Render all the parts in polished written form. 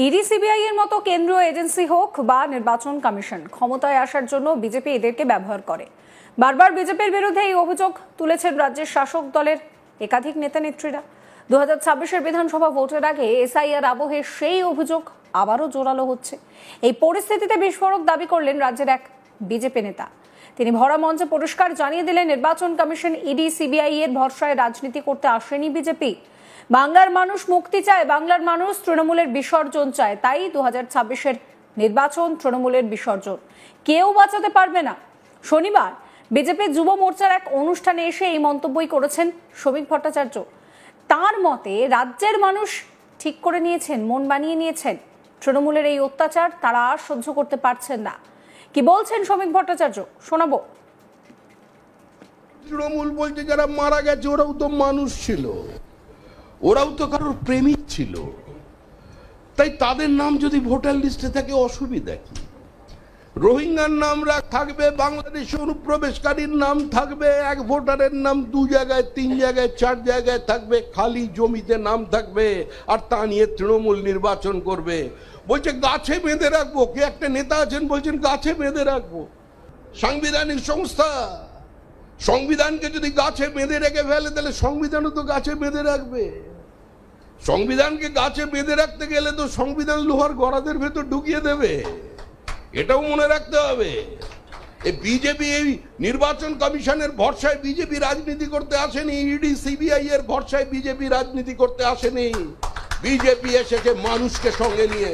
ED CBI এর মতো কেন্দ্রীয় এজেন্সি হোক বা নির্বাচন কমিশন, ক্ষমতায় আসার জন্য বিজেপি এদেরকে ব্যবহার করে। বারবার বিজেপির বিরুদ্ধে এই অভিযোগ তুলেছেন রাজ্যের শাসক দলের একাধিক নেতা নেত্রীরা। 2026-এর বিধানসভা ভোটের আগে এসআইআর আবহে সেই অভিযোগ আবারও জোরালো হচ্ছে। এই পরিস্থিতিতে বিস্ফোরক দাবি করলেন রাজ্যের এক বিজেপি নেতা। তিনি ভরা মঞ্চে পরিষ্কার জানিয়ে দিলেন, নির্বাচন কমিশন, ইডি, সিবিআই এর ভরসায় রাজনীতি করতে আসেনি বিজেপি। বাংলার মানুষ মুক্তি চায়, বাংলার মানুষ তৃণমূলের বিসর্জন চায়। তাই 2026-এর নির্বাচন তৃণমূলের বিসর্জন, কেউ বাঁচাতে পারবে না। শনিবার বিজেপির যুব মোর্চার এক অনুষ্ঠানে এসে এই মন্তব্যই করেছেন শ্রমিক ভট্টাচার্য। তার মতে রাজ্যের মানুষ ঠিক করে নিয়েছেন, মন বানিয়ে নিয়েছেন, তৃণমূলের এই অত্যাচার তারা আর সহ্য করতে পারছেন না। কি বলছেন শ্রমিক ভট্টাচার্য, শোনাবো। তৃণমূল বলছে যারা মারা গেছে ওরাও তো মানুষ ছিল, ওরাও তো কারোর প্রেমিক ছিল, তাই তাদের নাম যদি ভোটার লিস্টে থাকে অসুবিধা কি? রোহিঙ্গার নাম থাকবে, বাংলাদেশে অনুপ্রবেশকারীর নাম থাকবে, এক ভোটারের নাম 2 জায়গায় 3 জায়গায় 4 জায়গায় থাকবে, খালি জমিতে নাম থাকবে, আর তা নিয়ে তৃণমূল নির্বাচন করবে। বলছে গাছে বেঁধে রাখবো, কে একটা নেতা আছেন বলছেন গাছে বেঁধে রাখবো। সাংবিধানিক সংস্থা, সংবিধানকে যদি গাছে বেঁধে রেখে ফেলে তাহলে সংবিধানও তো গাছে বেঁধে রাখবে। সংবিধানকে গাছে বেঁধে রাখতে গেলে তো সংবিধান লোহার গড়াদের ভেতর ঢুকিয়ে দেবে, এটাও মনে রাখতে হবে। এই বিজেপি এই নির্বাচন কমিশনের ভরসায় বিজেপি রাজনীতি করতে আসেনি, ইডি সিবিআই এর ভরসায় বিজেপি রাজনীতি করতে আসেনি। বিজেপি এসেছে মানুষকে সঙ্গে নিয়ে।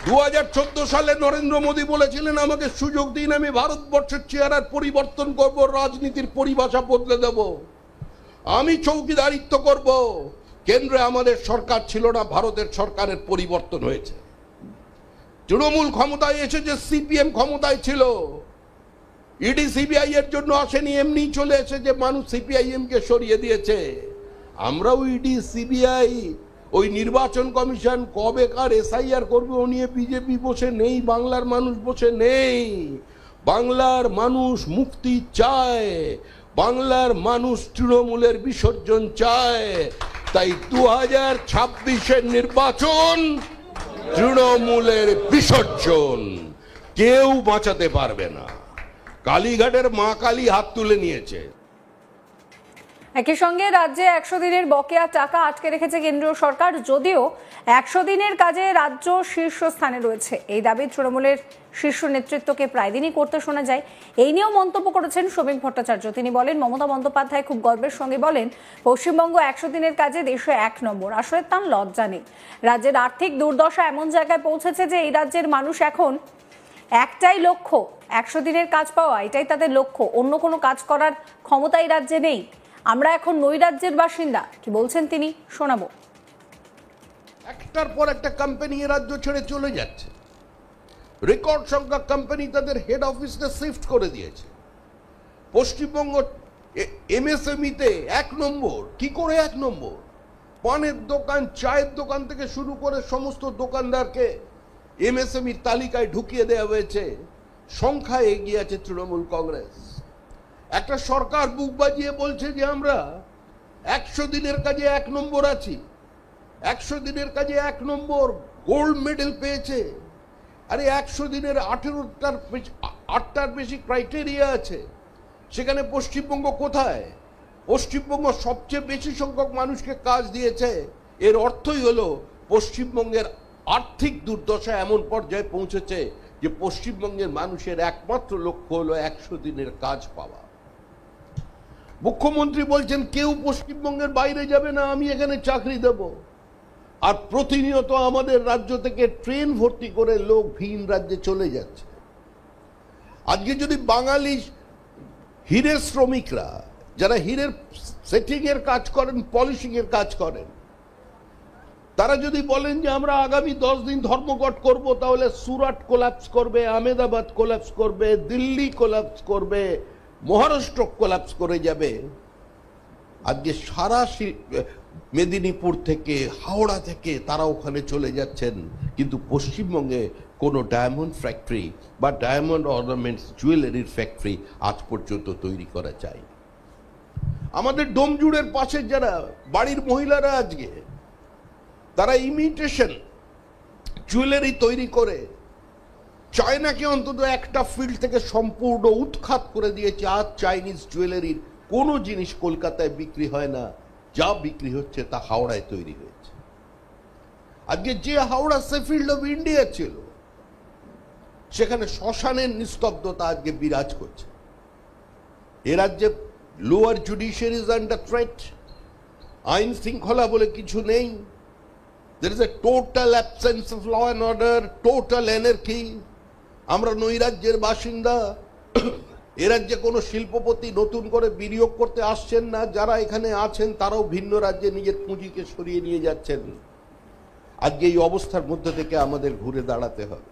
2014 সালে নরেন্দ্র মোদী বলেছিলেন, আমাকে সুযোগ দিন, আমি ভারতবর্ষের চেহারার পরিবর্তন করব, রাজনীতির পরিভাষা বদলে দেব, আমি চৌকিদারিত্ব করব। কেন্দ্রে আমাদের সরকার ছিল না, ভারতের সরকারের পরিবর্তন হয়েছে। তৃণমূল ক্ষমতায় এসেছে, সিপিএম ক্ষমতায় ছিল। ইডি সিবিআই এর জন্য আসেনি, এমনি চলে এসেছে, মানুষ সিপিআইএম কে সরিয়ে দিয়েছে। আমরাও ইডি সিবিআই ওই নির্বাচন কমিশন কবেকার এসআইআর করবে ও নিয়ে বিজেপি বসে নেই, বাংলার মানুষ বসে নেই। বাংলার মানুষ মুক্তি চায়, বাংলার মানুষ তৃণমূলের বিসর্জন চায়। তাই 2026-এর নির্বাচন তৃণমূলের বিসর্জন, কেউ বাঁচাতে পারবে না। কালীঘাটের মা কালী হাত তুলে নিয়েছে। একই সঙ্গে রাজ্যে 100 দিনের বকেয়া টাকা আটকে রেখেছে কেন্দ্রীয় সরকার, যদিও 100 দিনের কাজে রাজ্য শীর্ষস্থানে রয়েছে। এই দাবি তৃণমূলের শীর্ষ নেতৃত্বকে প্রায় দিনই করতে শোনা যায়। এই নিয়েও মন্তব্য করেছেন শ্রমিক ভট্টাচার্য। তিনি বলেন, মমতা বন্দ্যোপাধ্যায় খুব গর্বের সঙ্গে বলেন, পশ্চিমবঙ্গ 100 দিনের কাজে দেশে 1 নম্বর। আসলে তার লজ্জা নেই। রাজ্যের আর্থিক দুর্দশা এমন জায়গায় পৌঁছেছে যে এই রাজ্যের মানুষ এখন একটাই লক্ষ্য, 100 দিনের কাজ পাওয়া, এটাই তাদের লক্ষ্য। অন্য কোনো কাজ করার ক্ষমতা এই রাজ্যে নেই। আমরা এখন নৈরাজ্যের বাসিন্দা। কি বলছেন তিনি, শোনাবো। একটার পর একটা কোম্পানি রাজ্য ছেড়ে চলে যাচ্ছে। রেকর্ড সংখ্যক কোম্পানি তাদের হেড অফিসকে শিফট করে দিয়েছে। পশ্চিমবঙ্গ এমএসএমইতে 1 নম্বর। কি করে 1 নম্বর? পানের দোকান, চায়ের দোকান থেকে শুরু করে সমস্ত দোকানদারকে এমএসএমইর তালিকায় ঢুকিয়ে দেওয়া হয়েছে। সংখ্যায় এগিয়ে আছে তৃণমূল কংগ্রেস। একটা সরকার বুক বাজিয়ে বলছে যে আমরা 100 দিনের কাজে 1 নম্বর আছি। 100 দিনের কাজে 1 নম্বর, গোল্ড মেডেল পেয়েছে। আরে 100 দিনের 8টার বেশি ক্রাইটেরিয়া আছে, সেখানে পশ্চিমবঙ্গ কোথায়? পশ্চিমবঙ্গ সবচেয়ে বেশি সংখ্যক মানুষকে কাজ দিয়েছে। এর অর্থই হলো পশ্চিমবঙ্গের আর্থিক দুর্দশা এমন পর্যায়ে পৌঁছেছে যে পশ্চিমবঙ্গের মানুষের একমাত্র লক্ষ্য হলো 100 দিনের কাজ পাওয়া। মুখ্যমন্ত্রী বলছেন কেউ পশ্চিমবঙ্গের বাইরে যাবে না, আমি এখানে চাকরি দেব। আর প্রতিনিয়ত আমাদের রাজ্য থেকে ট্রেন ভর্তি করে লোক ভিন রাজ্যে চলে যাচ্ছে। আজকে যদি বাঙালি হীরের শ্রমিকরা, যারা হীরের সেটিং এর কাজ করেন, পলিশিং এর কাজ করেন, তারা যদি বলেন যে আমরা আগামী 10 দিন ধর্মঘট করব, তাহলে সুরাট কোলাপস করবে, আহমেদাবাদ কোলাপস করবে, দিল্লি কোলাপস করবে, মহারাষ্ট্র কোলাপস করে যাবে। আজকে সারা মেদিনীপুর থেকে, হাওড়া থেকে তারা ওখানে চলে যাচ্ছেন, কিন্তু পশ্চিমবঙ্গে কোনো ডায়মন্ড ফ্যাক্টরি বা ডায়মন্ড অর্নামেন্টস জুয়েলারির ফ্যাক্টরি আজ পর্যন্ত তৈরি করা যায়। আমাদের ডোমজুড়ের পাশে যারা বাড়ির মহিলারা আজকে তারা ইমিটেশন জুয়েলারি তৈরি করে চায়নাকে অন্তত একটা ফিল্ড থেকে সম্পূর্ণ উৎখাত করে দিয়েছে। আজ চাইনিজ জুয়েলারির কোনো জিনিস কলকাতায় বিক্রি হয় না, যা বিক্রি হচ্ছে তা হাওড়ায় তৈরি হয়েছে। আজকে যে হাওড়া সেফিল্ড অফ ইন্ডিয়া ছিল, সেখানে শ্মশানের নিস্তব্ধতা আজকে বিরাজ করছে। এ রাজ্যে lower judiciary is under threat, আইন শৃঙ্খলা বলে কিছু নেই। There is a total absence of law and order, total anarchy. আমরা নৈরাজ্যের বাসিন্দা। এ রাজ্যে কোনো শিল্পপতি নতুন করে বিনিয়োগ করতে আসছেন না, যারা এখানে আছেন তারাও ভিন্ন রাজ্যে নিজের পুঁজিকে সরিয়ে নিয়ে যাচ্ছেন। আজকে এই অবস্থার মধ্যে থেকে আমাদের ঘুরে দাঁড়াতে হবে।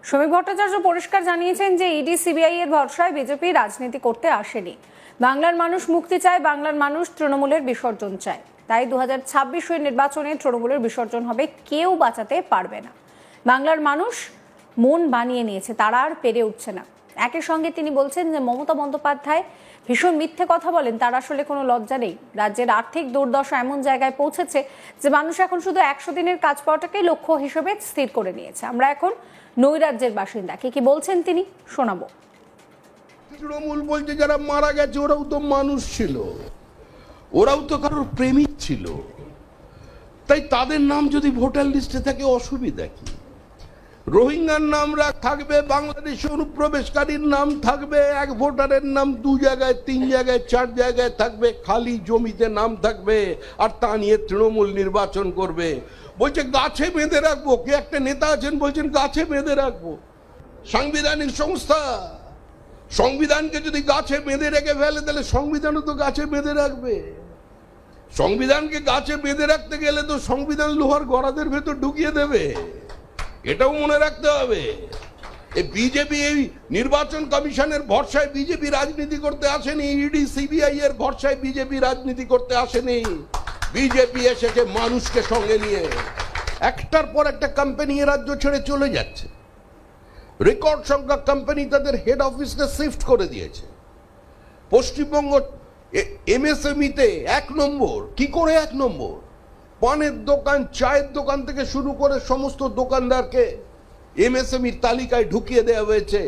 শ্রমিক ভট্টাচার্য পরিষ্কার জানিয়েছেন যে ইডি সিবিআই এর ভরসায় বিজেপি রাজনীতি করতে আসেনি। বাংলার মানুষ মুক্তি চায়, বাংলার মানুষ তৃণমূলের বিসর্জন চায়। তাই 2026 নির্বাচনে তৃণমূলের বিসর্জন হবে, কেউ বাঁচাতে পারবে না। বাংলার মানুষ মন বানিয়ে নিয়েছে, তারা আর পেরে উঠছে না। একই সঙ্গে তিনি বলছেন যে মমতা বন্দ্যোপাধ্যায় ভীষণ মিথ্যে কথা বলেন, তার আসলে কোনো লজ্জা নেই। রাজ্যের আর্থিক দুর্দশা এমন জায়গায় পৌঁছেছে যে মানুষ এখন শুধু 100 দিনের কাজ পাওয়াটাকেই লক্ষ্য হিসেবে স্থির করে নিয়েছে। আমরা এখন নৈরাজ্যের বাসিন্দা। কি বলছেন তিনি শোনাবো। তৃণমূল বলছে যারা মারা গেছে ওরাও তো মানুষ ছিল, ওরাও তো কারোর প্রেমিক ছিল, তাই তাদের নাম যদি ভোটার লিস্টে থাকে অসুবিধা কি? রোহিঙ্গার নাম থাকবে, বাংলাদেশে অনুপ্রবেশকারীর নাম থাকবে, এক ভোটারের নাম 2 জায়গায় 3 জায়গায় 4 জায়গায় থাকবে, খালি জমিতে নাম থাকবে, আর তা নিয়ে তৃণমূল নির্বাচন করবে। বলছে গাছে বেঁধে রাখবো, কে একটা নেতা আছেন বলছেন গাছে বেঁধে রাখবো। সাংবিধানিক সংস্থা, সংবিধানকে যদি গাছে বেঁধে রেখে ফেলে তাহলে সংবিধানও তো গাছে বেঁধে রাখবে। সংবিধানকে গাছে বেঁধে রাখতে গেলে তো সংবিধান লোহার গড়াদের ভেতর ঢুকিয়ে দেবে, এটাও মনে রাখতে হবে। এই বিজেপি এই নির্বাচন কমিশনের ভরসায় বিজেপি রাজনীতি করতে আসেনি, ইডি সিবিআই এর ভরসায় বিজেপি রাজনীতি করতে আসেনি। বিজেপি এসেছে মানুষকে সঙ্গে নিয়ে। একটার পর একটা কোম্পানি এ রাজ্য ছেড়ে চলে যাচ্ছে। রেকর্ড সংখ্যক কোম্পানি তাদের হেড অফিসটা শিফট করে দিয়েছে। পশ্চিমবঙ্গ এমএসএমইতে 1 নম্বর। কি করে 1 নম্বর? পানের দোকান, চায়ের দোকান থেকে শুরু করে সমস্ত দোকানদারকে এমএসএমইর তালিকায় ঢুকিয়ে দেওয়া হয়েছে।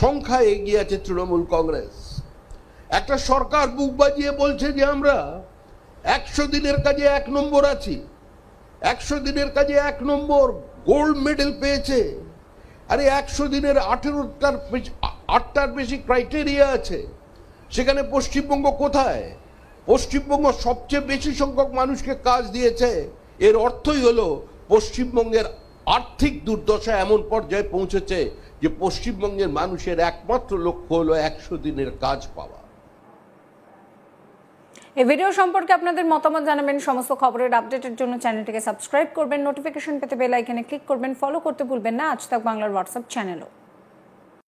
সংখ্যায় এগিয়ে আছে তৃণমূল কংগ্রেস। একটা সরকার বুক বাজিয়ে বলছে যে আমরা 100 দিনের কাজে 1 নম্বর আছি, 100 দিনের কাজে 1 নম্বর গোল্ড মেডেল পেয়েছে। আরে 100 দিনের 8টার বেশি ক্রাইটেরিয়া আছে, সেখানে পশ্চিমবঙ্গ কোথায়? পশ্চিমবঙ্গ সবচেয়ে বেশি সংখ্যক মানুষকে কাজ দিয়েছে। এর অর্থই হলো পশ্চিমবঙ্গের আর্থিক দুর্দশা এমন পর্যায়ে পৌঁছেছে যে পশ্চিমবঙ্গের মানুষের একমাত্র লক্ষ্য হলো 100 দিনের কাজ পাওয়া। এই ভিডিও সম্পর্কে আপনাদের মতামত জানাবেন। সমস্ত খবরের আপডেটের জন্য চ্যানেলটিকে সাবস্ক্রাইব করবেন, নোটিফিকেশন পেতে বেল আইকনে ক্লিক করবেন, ফলো করতে ভুলবেন না আজ তাক বাংলার হোয়াটসঅ্যাপ চ্যানেলও।